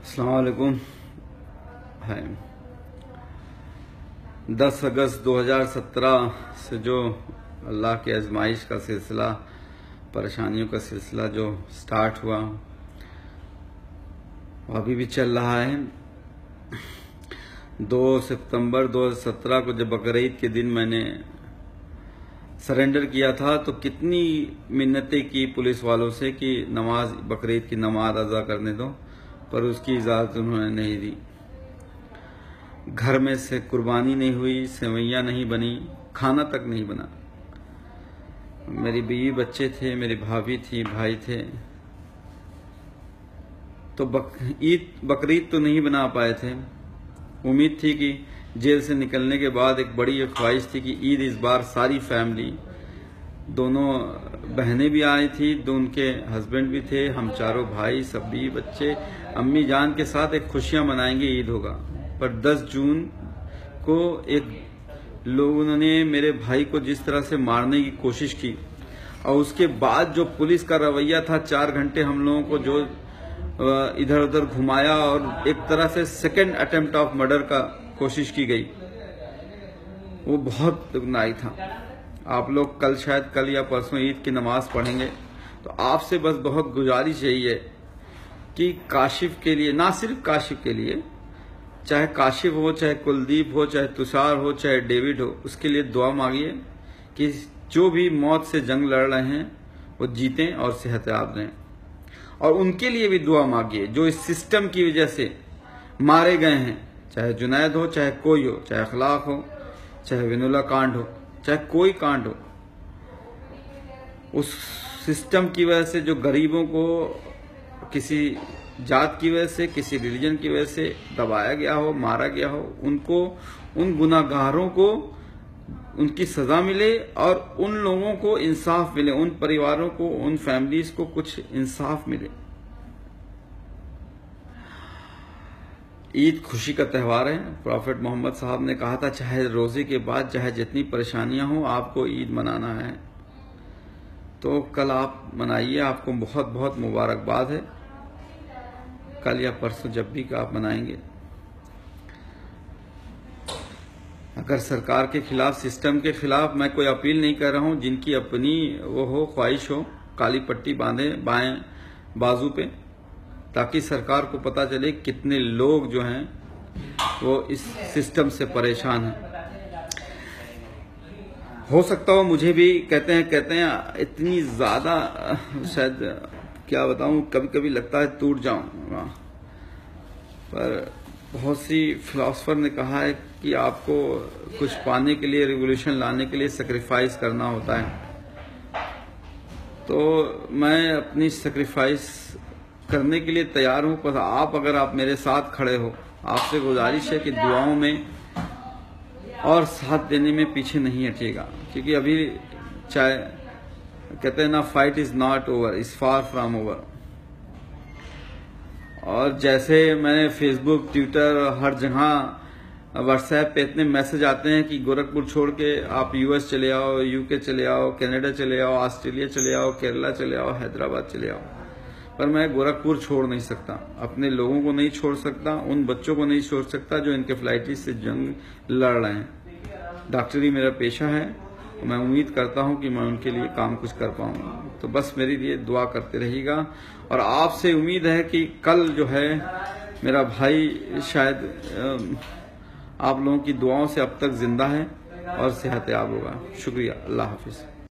अस्सलाम वालेकुम। है 10 अगस्त 2017 से जो अल्लाह की आजमाइश का सिलसिला, परेशानियों का सिलसिला जो स्टार्ट हुआ वो अभी भी चल रहा है। 2 सितंबर 2017 को जब बकरीद के दिन मैंने सरेंडर किया था तो कितनी मिन्नतें की पुलिस वालों से कि नमाज, बकरीद की नमाज अदा करने दो, पर उसकी इजाज़त उन्होंने नहीं दी। घर में से कुर्बानी नहीं हुई, सेवैयां नहीं बनी, खाना तक नहीं बना। मेरी बीवी बच्चे थे, मेरी भाभी थी, भाई थे, तो बकरीद तो नहीं बना पाए थे। उम्मीद थी कि जेल से निकलने के बाद एक बड़ी ख्वाहिश थी कि ईद इस बार सारी फैमिली, दोनों बहनें भी आई थी, दो उनके हस्बैंड भी थे, हम चारों भाई, सभी बच्चे, अम्मी जान के साथ एक खुशियां मनाएंगे, ईद होगा। पर 10 जून को एक लोगों ने मेरे भाई को जिस तरह से मारने की कोशिश की और उसके बाद जो पुलिस का रवैया था, 4 घंटे हम लोगों को जो इधर उधर घुमाया और एक तरह से सेकेंड अटेम्प्ट ऑफ मर्डर का कोशिश की गई, वो बहुत दुखदाई था। आप लोग कल या परसों ईद की नमाज पढ़ेंगे, तो आपसे बस बहुत गुजारिश यही है कि काशिफ के लिए, ना सिर्फ काशिफ के लिए, चाहे काशिफ हो, चाहे कुलदीप हो, चाहे तुषार हो, चाहे डेविड हो, उसके लिए दुआ मांगिए कि जो भी मौत से जंग लड़ रहे हैं वो जीतें और सेहतयाब रहें। और उनके लिए भी दुआ मांगिए जो इस सिस्टम की वजह से मारे गए हैं, चाहे जुनैद हो, चाहे कोई हो, चाहे अखलाक हो, चाहे विनुला कांड हो, चाहे कोई कांड हो। उस सिस्टम की वजह से जो गरीबों को किसी जात की वजह से, किसी रिलीजन की वजह से दबाया गया हो, मारा गया हो, उनको, उन गुनाहगारों को उनकी सजा मिले और उन लोगों को इंसाफ मिले, उन परिवारों को, उन फैमिलीज को कुछ इंसाफ मिले। ईद खुशी का त्यौहार है। प्रॉफेट मोहम्मद साहब ने कहा था, चाहे रोजे के बाद चाहे जितनी परेशानियां हो, आपको ईद मनाना है। तो कल आप मनाइए, आपको बहुत बहुत मुबारकबाद है। कल या परसों जब भी आप मनाएंगे, अगर सरकार के खिलाफ, सिस्टम के खिलाफ, मैं कोई अपील नहीं कर रहा हूं, जिनकी अपनी वो हो, ख्वाहिश हो, काली पट्टी बांधे बाएं बाजू पे, ताकि सरकार को पता चले कितने लोग जो हैं वो इस सिस्टम से परेशान हैं। हो सकता हो मुझे भी कहते हैं इतनी ज्यादा, शायद क्या बताऊं, कभी कभी लगता है टूट जाऊं। पर बहुत सी फिलोसफर ने कहा है कि आपको कुछ पाने के लिए, रिवोल्यूशन लाने के लिए सैक्रिफाइस करना होता है। तो मैं अपनी सैक्रिफाइस करने के लिए तैयार हूं, पर अगर आप मेरे साथ खड़े हो, आपसे गुजारिश है कि दुआओं में और साथ देने में पीछे नहीं हटिएगा, क्योंकि अभी चाहे कहते हैं ना, fight is not over, is far from over. और जैसे मैंने फेसबुक, ट्विटर, हर जगह, व्हाट्सएप पे इतने मैसेज आते हैं कि गोरखपुर छोड़ के आप यूएस चले आओ, यूके चले आओ, कनाडा चले आओ, ऑस्ट्रेलिया चले आओ, केरला चले आओ, हैदराबाद चले आओ, पर मैं गोरखपुर छोड़ नहीं सकता, अपने लोगों को नहीं छोड़ सकता, उन बच्चों को नहीं छोड़ सकता जो इनकेफ्लाइटिस से जंग लड़ रहे हैं। डॉक्टरी मेरा पेशा है, मैं उम्मीद करता हूं कि मैं उनके लिए काम कुछ कर पाऊंगा। तो बस मेरे लिए दुआ करते रहिएगा। और आपसे उम्मीद है कि कल जो है मेरा भाई शायद आप लोगों की दुआओं से अब तक जिंदा है और सेहतयाब होगा। शुक्रिया। अल्लाह हाफिज।